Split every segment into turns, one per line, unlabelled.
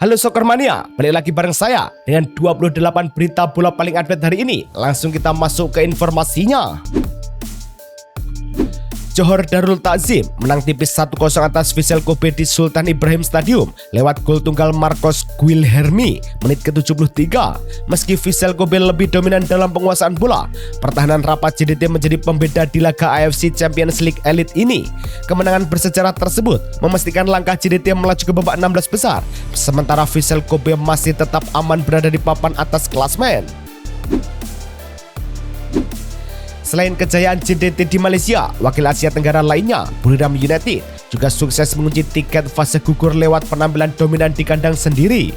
Halo Soccermania, balik lagi bareng saya dengan 28 berita bola paling update hari ini. Langsung kita masuk ke informasinya. Johor Darul Takzim menang tipis 1-0 atas Vissel Kobe di Sultan Ibrahim Stadium lewat gol tunggal Marcos Guilherme menit ke-73. Meski Vissel Kobe lebih dominan dalam penguasaan bola, pertahanan rapat JDT menjadi pembeda di laga AFC Champions League Elite ini. Kemenangan bersejarah tersebut memastikan langkah JDT melaju ke babak 16 besar, sementara Vissel Kobe masih tetap aman berada di papan atas klasmen. Selain kejayaan JDT di Malaysia, wakil Asia Tenggara lainnya, Buriram United, juga sukses mengunci tiket fase gugur lewat penampilan dominan di kandang sendiri.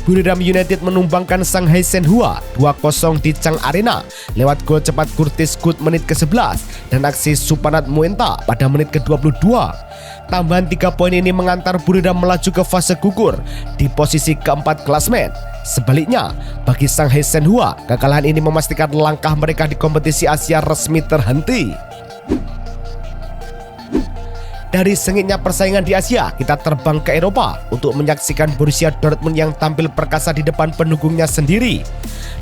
Buriram United menumbangkan Shanghai Shenhua 2-0 di Chang Arena lewat gol cepat Curtis Good menit ke-11 dan aksi Supanat Muenta pada menit ke-22. Tambahan 3 poin ini mengantar Buriram melaju ke fase gugur di posisi keempat klasmen. Sebaliknya, bagi Shanghai Shenhua, kekalahan ini memastikan langkah mereka di kompetisi Asia resmi terhenti. Dari sengitnya persaingan di Asia, kita terbang ke Eropa untuk menyaksikan Borussia Dortmund yang tampil perkasa di depan pendukungnya sendiri.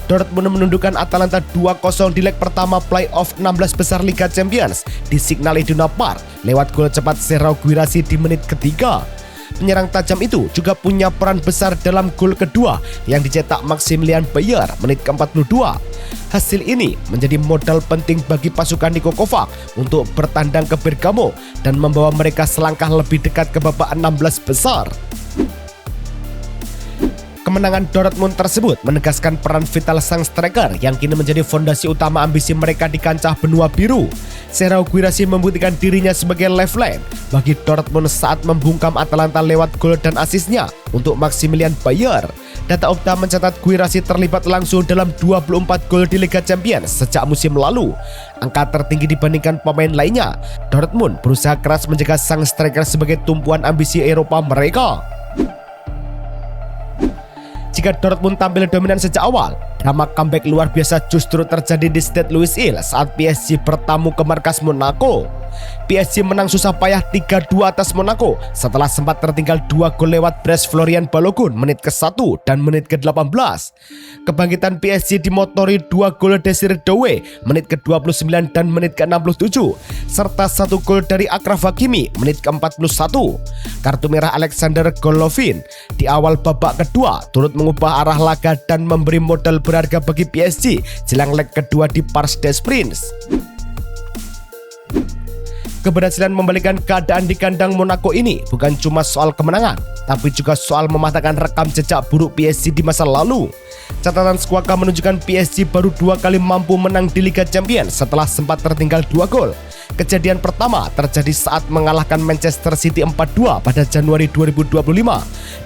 Dortmund menundukkan Atalanta 2-0 di leg pertama playoff 16 besar Liga Champions di Signal Iduna Park lewat gol cepat Serhou Guirassy di menit ketiga. Penyerang tajam itu juga punya peran besar dalam gol kedua yang dicetak Maximilian Bayer menit ke-42. Hasil ini menjadi modal penting bagi pasukan Niko Kovac untuk bertandang ke Bergamo dan membawa mereka selangkah lebih dekat ke babak 16 besar. Kemenangan Dortmund tersebut menegaskan peran vital sang striker yang kini menjadi fondasi utama ambisi mereka di kancah benua biru. Serhou Guirassy membuktikan dirinya sebagai lifeline bagi Dortmund saat membungkam Atalanta lewat gol dan asisnya untuk Maximilian Bayer. Data Opta mencatat Guirassy terlibat langsung dalam 24 gol di Liga Champions sejak musim lalu. Angka tertinggi dibandingkan pemain lainnya. Dortmund berusaha keras menjaga sang striker sebagai tumpuan ambisi Eropa mereka. Jika Dortmund tampil dominan sejak awal, drama comeback luar biasa justru terjadi di Stade Louis Hill saat PSG bertamu ke markas Monaco. PSG menang susah payah 3-2 atas Monaco setelah sempat tertinggal 2 gol lewat brace Florian Balogun menit ke-1 dan menit ke-18. Kebangkitan PSG dimotori 2 gol Desire Doué menit ke-29 dan menit ke-67 serta 1 gol dari Achraf Hakimi menit ke-41. Kartu merah Alexander Golovin di awal babak kedua turut mengubah arah laga dan memberi modal berharga bagi PSG jelang leg kedua di Parc des Princes. Keberhasilan membalikan keadaan di kandang Monaco ini bukan cuma soal kemenangan, tapi juga soal mematahkan rekam jejak buruk PSG di masa lalu. Catatan Squawka menunjukkan PSG baru 2 kali mampu menang di Liga Champions setelah sempat tertinggal 2 gol. Kejadian pertama terjadi saat mengalahkan Manchester City 4-2 pada Januari 2025,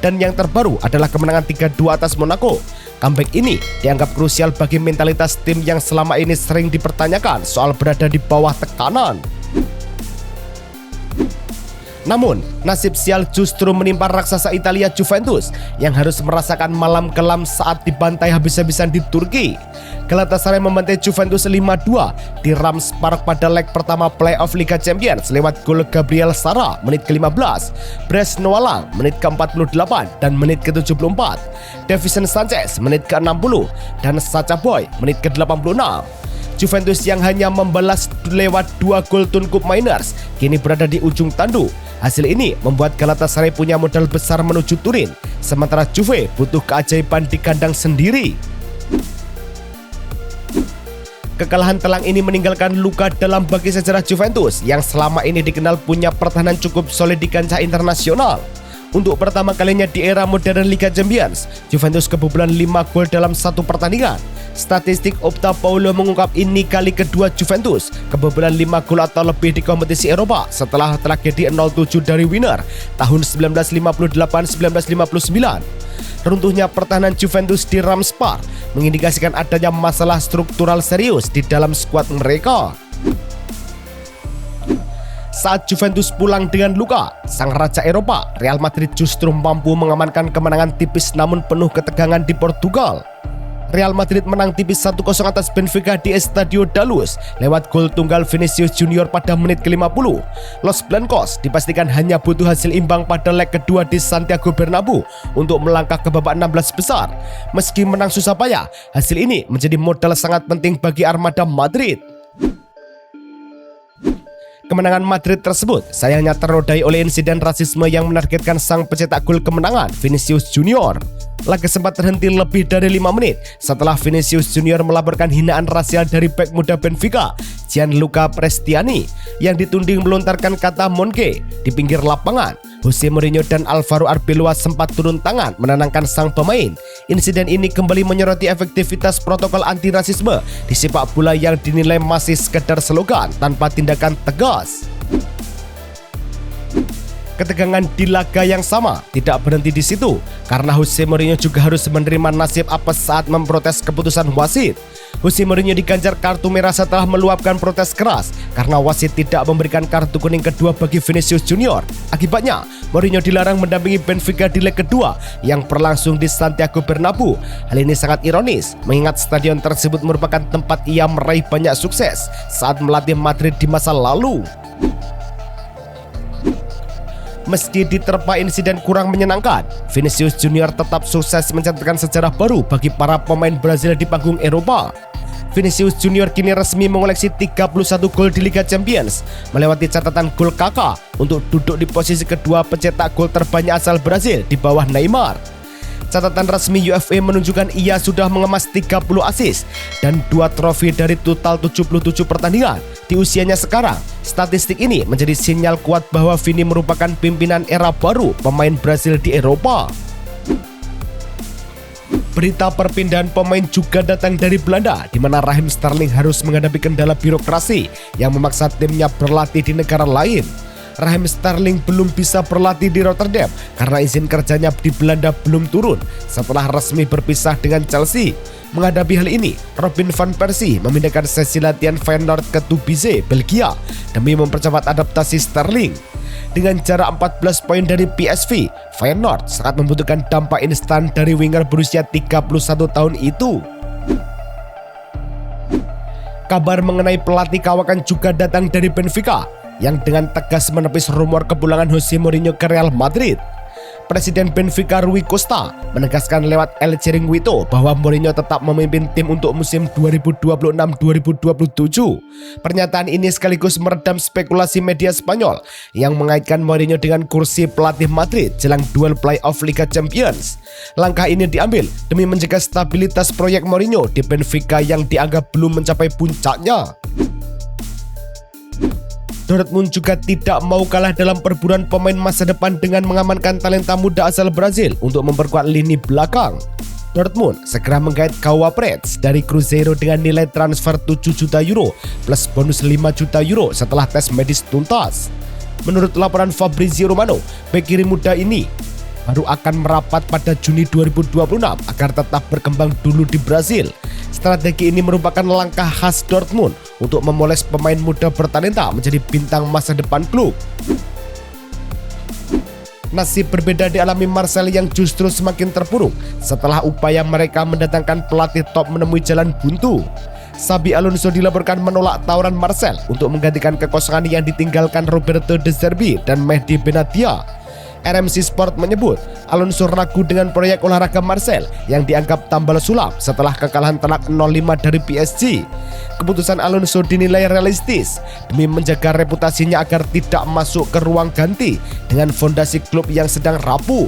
dan yang terbaru adalah kemenangan 3-2 atas Monaco. Comeback ini dianggap krusial bagi mentalitas tim yang selama ini sering dipertanyakan soal berada di bawah tekanan. Namun, nasib sial justru menimpa raksasa Italia Juventus yang harus merasakan malam kelam saat dibantai habis-habisan di Turki. Galatasaray membantai Juventus 5-2 di Rams Park pada leg pertama playoff Liga Champions lewat gol Gabriel Sara menit ke-15, Bres Noalang menit ke-48 dan menit ke-74, Davison Sanchez menit ke-60 dan Sacha Boey menit ke-86. Juventus yang hanya membalas lewat 2 gol Tunkup Miners kini berada di ujung tanduk. Hasil ini membuat Galatasaray punya modal besar menuju Turin, sementara Juve butuh keajaiban di kandang sendiri. Kekalahan telang ini meninggalkan luka dalam bagi sejarah Juventus yang selama ini dikenal punya pertahanan cukup solid di kancah internasional. Untuk pertama kalinya di era modern Liga Champions, Juventus kebobolan 5 gol dalam satu pertandingan. Statistik Opta Paulo mengungkap ini kali kedua Juventus kebobolan 5 gol atau lebih di kompetisi Eropa setelah tragedi 0-7 dari Winner tahun 1958-1959. Runtuhnya pertahanan Juventus di Rams Park mengindikasikan adanya masalah struktural serius di dalam skuad mereka. Saat Juventus pulang dengan luka, sang raja Eropa, Real Madrid justru mampu mengamankan kemenangan tipis namun penuh ketegangan di Portugal. Real Madrid menang tipis 1-0 atas Benfica di Estadio da Luz lewat gol tunggal Vinicius Junior pada menit ke-50. Los Blancos dipastikan hanya butuh hasil imbang pada leg kedua di Santiago Bernabeu untuk melangkah ke babak 16 besar. Meski menang susah payah, hasil ini menjadi modal sangat penting bagi armada Madrid. Kemenangan Madrid tersebut sayangnya ternodai oleh insiden rasisme yang menargetkan sang pencetak gol kemenangan, Vinicius Junior. Laga sempat terhenti lebih dari 5 menit setelah Vinicius Junior melaporkan hinaan rasial dari bek muda Benfica, Gianluca Prestiani, yang dituding melontarkan kata "monke" di pinggir lapangan. Jose Mourinho dan Alvaro Arbeloa sempat turun tangan menenangkan sang pemain. Insiden ini kembali menyoroti efektivitas protokol anti rasisme di sepak bola yang dinilai masih sekedar slogan tanpa tindakan tegas. Ketegangan di laga yang sama tidak berhenti di situ, karena Jose Mourinho juga harus menerima nasib apes saat memprotes keputusan wasit. Jose Mourinho diganjar kartu merah setelah meluapkan protes keras karena wasit tidak memberikan kartu kuning kedua bagi Vinicius Junior. Akibatnya, Mourinho dilarang mendampingi Benfica di leg kedua yang berlangsung di Santiago Bernabeu. Hal ini sangat ironis, mengingat stadion tersebut merupakan tempat ia meraih banyak sukses saat melatih Madrid di masa lalu. Meski diterpa insiden kurang menyenangkan, Vinicius Junior tetap sukses mencatatkan sejarah baru bagi para pemain Brazil di panggung Eropa. Vinicius Junior kini resmi mengoleksi 31 gol di Liga Champions, melewati catatan gol Kaká untuk duduk di posisi kedua pencetak gol terbanyak asal Brazil di bawah Neymar. Catatan resmi UEFA menunjukkan ia sudah mengemas 30 assist dan 2 trofi dari total 77 pertandingan di usianya sekarang. Statistik ini menjadi sinyal kuat bahwa Vini merupakan pimpinan era baru pemain Brazil di Eropa. Berita perpindahan pemain juga datang dari Belanda, di mana Raheem Sterling harus menghadapi kendala birokrasi yang memaksa timnya berlatih di negara lain. Raheem Sterling belum bisa berlatih di Rotterdam karena izin kerjanya di Belanda belum turun setelah resmi berpisah dengan Chelsea. Menghadapi hal ini, Robin van Persie memindahkan sesi latihan Feyenoord ke Tubize, Belgia demi mempercepat adaptasi Sterling. Dengan jarak 14 poin dari PSV, Feyenoord sangat membutuhkan dampak instan dari winger berusia 31 tahun itu. Kabar mengenai pelatih kawakan juga datang dari Benfica, yang dengan tegas menepis rumor kepulangan Jose Mourinho ke Real Madrid. Presiden Benfica Rui Costa menegaskan lewat El Chiringuito bahwa Mourinho tetap memimpin tim untuk musim 2026-2027. Pernyataan ini sekaligus meredam spekulasi media Spanyol yang mengaitkan Mourinho dengan kursi pelatih Madrid jelang duel playoff Liga Champions. Langkah ini diambil demi menjaga stabilitas proyek Mourinho di Benfica yang dianggap belum mencapai puncaknya. Dortmund juga tidak mau kalah dalam perburuan pemain masa depan dengan mengamankan talenta muda asal Brazil untuk memperkuat lini belakang. Dortmund segera menggait Joao Havertz dari Cruzeiro dengan nilai transfer 7 juta euro plus bonus 5 juta euro setelah tes medis tuntas. Menurut laporan Fabrizio Romano, bek kiri muda ini baru akan merapat pada Juni 2026 agar tetap berkembang dulu di Brazil. Strategi ini merupakan langkah khas Dortmund untuk memoles pemain muda bertalenta menjadi bintang masa depan klub. Nasib berbeda dialami Marseille yang justru semakin terpuruk setelah upaya mereka mendatangkan pelatih top menemui jalan buntu. Xabi Alonso dilaporkan menolak tawaran Marseille untuk menggantikan kekosongan yang ditinggalkan Roberto De Zerbi dan Mehdi Benatia. RMC Sport menyebut Alonso ragu dengan proyek olahraga Marseille yang dianggap tambal sulam setelah kekalahan telak 0-5 dari PSG. Keputusan Alonso dinilai realistis demi menjaga reputasinya agar tidak masuk ke ruang ganti dengan fondasi klub yang sedang rapuh.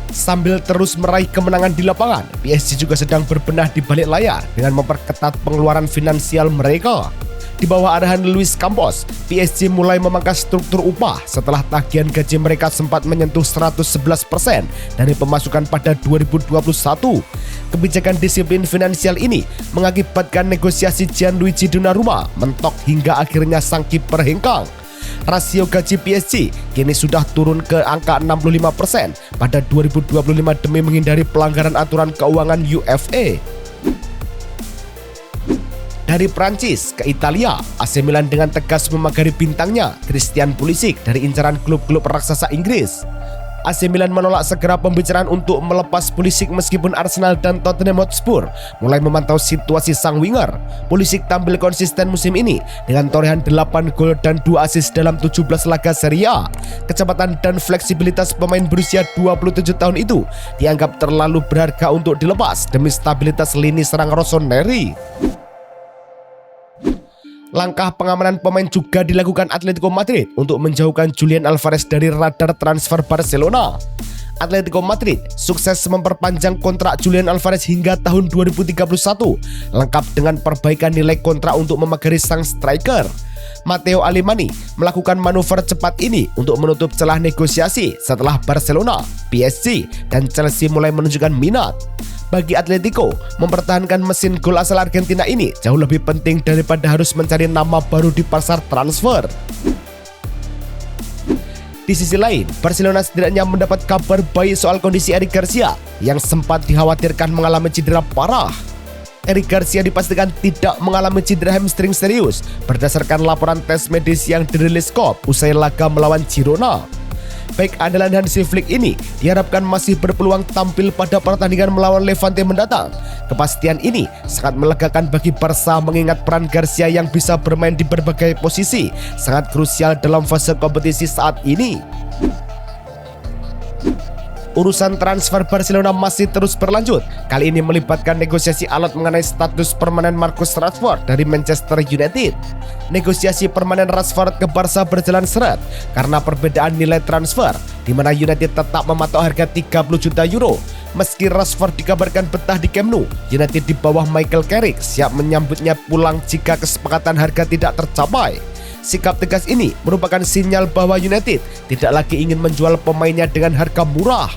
Sambil terus meraih kemenangan di lapangan, PSG juga sedang berbenah di balik layar dengan memperketat pengeluaran finansial mereka. Di bawah arahan Luis Campos, PSG mulai memangkas struktur upah setelah tagihan gaji mereka sempat menyentuh 111% dari pemasukan pada 2021. Kebijakan disiplin finansial ini mengakibatkan negosiasi Gianluigi Donnarumma mentok hingga akhirnya sang kiper hengkang. Rasio gaji PSG kini sudah turun ke angka 65% pada 2025 demi menghindari pelanggaran aturan keuangan UEFA. Dari Prancis ke Italia, AC Milan dengan tegas memagari bintangnya Christian Pulisic dari incaran klub-klub raksasa Inggris. AC Milan menolak segera pembicaraan untuk melepas Pulisic meskipun Arsenal dan Tottenham Hotspur mulai memantau situasi sang winger. Pulisic tampil konsisten musim ini dengan torehan 8 gol dan 2 assist dalam 17 laga Serie A. Kecepatan dan fleksibilitas pemain berusia 27 tahun itu dianggap terlalu berharga untuk dilepas demi stabilitas lini serang Rossoneri. Langkah pengamanan pemain juga dilakukan Atletico Madrid untuk menjauhkan Julian Alvarez dari radar transfer Barcelona. Atletico Madrid sukses memperpanjang kontrak Julian Alvarez hingga tahun 2031, lengkap dengan perbaikan nilai kontrak untuk memagari sang striker. Matteo Alemany melakukan manuver cepat ini untuk menutup celah negosiasi setelah Barcelona, PSG, dan Chelsea mulai menunjukkan minat. Bagi Atletico, mempertahankan mesin gol asal Argentina ini jauh lebih penting daripada harus mencari nama baru di pasar transfer. Di sisi lain, Barcelona setidaknya mendapat kabar baik soal kondisi Eric Garcia yang sempat dikhawatirkan mengalami cedera parah. Eric Garcia dipastikan tidak mengalami cedera hamstring serius berdasarkan laporan tes medis yang dirilis Skop usai laga melawan Girona. Baik andalan Hansi Flick ini diharapkan masih berpeluang tampil pada pertandingan melawan Levante mendatang. Kepastian ini sangat melegakan bagi Barca mengingat peran Garcia yang bisa bermain di berbagai posisi sangat krusial dalam fase kompetisi saat ini. Urusan transfer Barcelona masih terus berlanjut. Kali ini melibatkan negosiasi alot mengenai status permanen Marcus Rashford dari Manchester United. Negosiasi permanen Rashford ke Barca berjalan seret karena perbedaan nilai transfer, di mana United tetap mematok harga 30 juta euro. Meski Rashford dikabarkan betah di Camp Nou, United di bawah Michael Carrick siap menyambutnya pulang jika kesepakatan harga tidak tercapai. Sikap tegas ini merupakan sinyal bahwa United tidak lagi ingin menjual pemainnya dengan harga murah.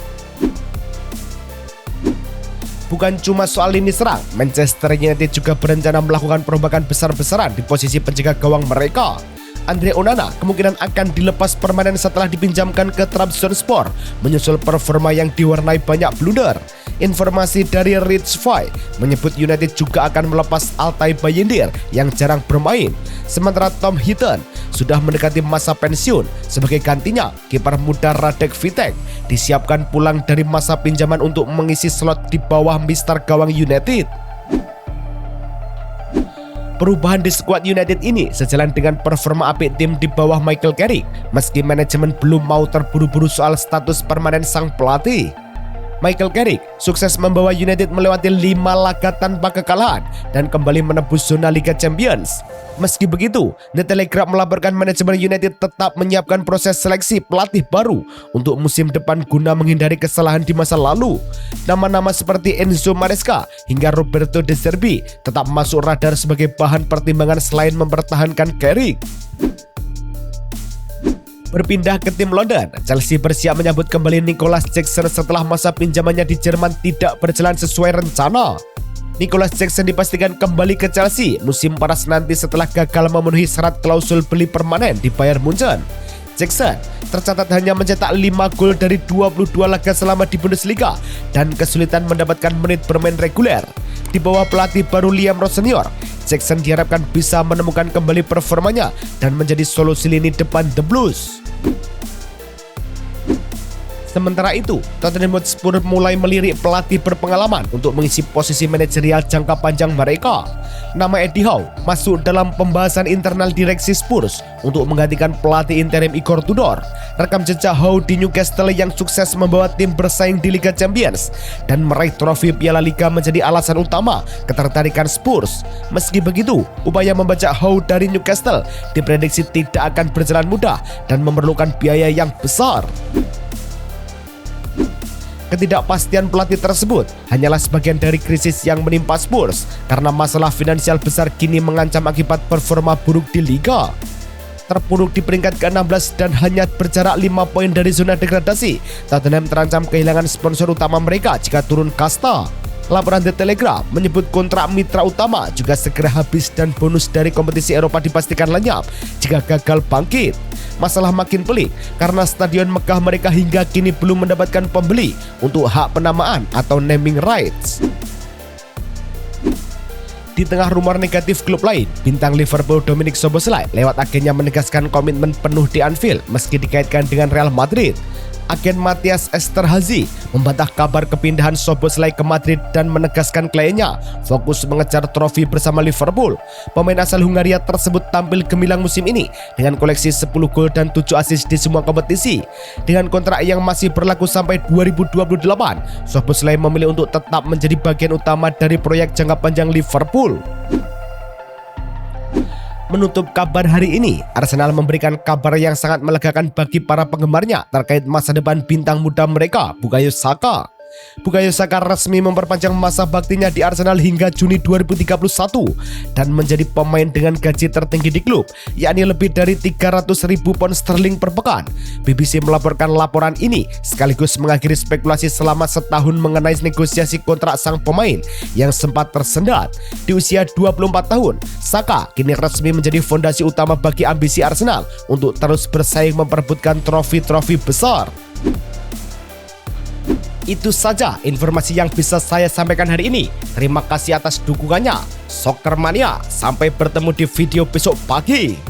Bukan cuma soal lini serang, Manchester United juga berencana melakukan perombakan besar-besaran di posisi penjaga gawang mereka. Andre Onana kemungkinan akan dilepas permanen setelah dipinjamkan ke Trabzonspor, menyusul performa yang diwarnai banyak blunder. Informasi dari Ritz-Fi menyebut United juga akan melepas Altay Bayindir yang jarang bermain. Sementara Tom Heaton sudah mendekati masa pensiun. Sebagai gantinya, kiper muda Radek Vitek disiapkan pulang dari masa pinjaman untuk mengisi slot di bawah mister gawang United. Perubahan di skuad United ini sejalan dengan performa apik tim di bawah Michael Carrick, meski manajemen belum mau terburu-buru soal status permanen sang pelatih. Michael Carrick sukses membawa United melewati 5 laga tanpa kekalahan dan kembali menembus zona Liga Champions. Meski begitu, The Telegraph melaporkan manajemen United tetap menyiapkan proses seleksi pelatih baru untuk musim depan guna menghindari kesalahan di masa lalu. Nama-nama seperti Enzo Maresca hingga Roberto De Zerbi tetap masuk radar sebagai bahan pertimbangan selain mempertahankan Carrick. Berpindah ke tim London, Chelsea bersiap menyambut kembali Nicolas Jackson setelah masa pinjamannya di Jerman tidak berjalan sesuai rencana. Nicolas Jackson dipastikan kembali ke Chelsea musim panas nanti setelah gagal memenuhi syarat klausul beli permanen di Bayern Munchen. Jackson tercatat hanya mencetak 5 gol dari 22 laga selama di Bundesliga dan kesulitan mendapatkan menit bermain reguler. Di bawah pelatih baru Liam Ross Senior, Jackson diharapkan bisa menemukan kembali performanya dan menjadi solusi lini depan The Blues. Sementara itu, Tottenham Hotspur mulai melirik pelatih berpengalaman untuk mengisi posisi manajerial jangka panjang mereka. Nama Eddie Howe masuk dalam pembahasan internal direksi Spurs untuk menggantikan pelatih interim Igor Tudor. Rekam jejak Howe di Newcastle yang sukses membawa tim bersaing di Liga Champions dan meraih trofi Piala Liga menjadi alasan utama ketertarikan Spurs. Meski begitu, upaya membajak Howe dari Newcastle diprediksi tidak akan berjalan mudah dan memerlukan biaya yang besar. Ketidakpastian pelatih tersebut hanyalah sebagian dari krisis yang menimpa Spurs karena masalah finansial besar kini mengancam akibat performa buruk di Liga. Terpuruk di peringkat ke-16 dan hanya berjarak 5 poin dari zona degradasi, Tottenham terancam kehilangan sponsor utama mereka jika turun kasta. Laporan The Telegraph menyebut kontrak mitra utama juga segera habis dan bonus dari kompetisi Eropa dipastikan lenyap jika gagal bangkit. Masalah makin pelik karena Stadion Mekah mereka hingga kini belum mendapatkan pembeli untuk hak penamaan atau naming rights. Di tengah rumor negatif klub lain, bintang Liverpool Dominic Szoboszlai lewat agennya menegaskan komitmen penuh di Anfield meski dikaitkan dengan Real Madrid. agen Matthias Esterhazy membantah kabar kepindahan Szoboszlai ke Madrid dan menegaskan kliennya fokus mengejar trofi bersama Liverpool. Pemain asal Hungaria tersebut tampil gemilang musim ini dengan koleksi 10 gol dan 7 assist di semua kompetisi. Dengan kontrak yang masih berlaku sampai 2028, Szoboszlai memilih untuk tetap menjadi bagian utama dari proyek jangka panjang Liverpool. Menutup kabar hari ini, Arsenal memberikan kabar yang sangat melegakan bagi para penggemarnya terkait masa depan bintang muda mereka, Bukayo Saka. Bukayo Saka resmi memperpanjang masa baktinya di Arsenal hingga Juni 2031 dan menjadi pemain dengan gaji tertinggi di klub, yakni lebih dari 300.000 pound sterling per pekan. BBC melaporkan laporan ini sekaligus mengakhiri spekulasi selama setahun mengenai negosiasi kontrak sang pemain yang sempat tersendat. Di usia 24 tahun, Saka kini resmi menjadi fondasi utama bagi ambisi Arsenal untuk terus bersaing memperebutkan trofi-trofi besar. Itu saja informasi yang bisa saya sampaikan hari ini. Terima kasih atas dukungannya. Soccermania, sampai bertemu di video besok pagi.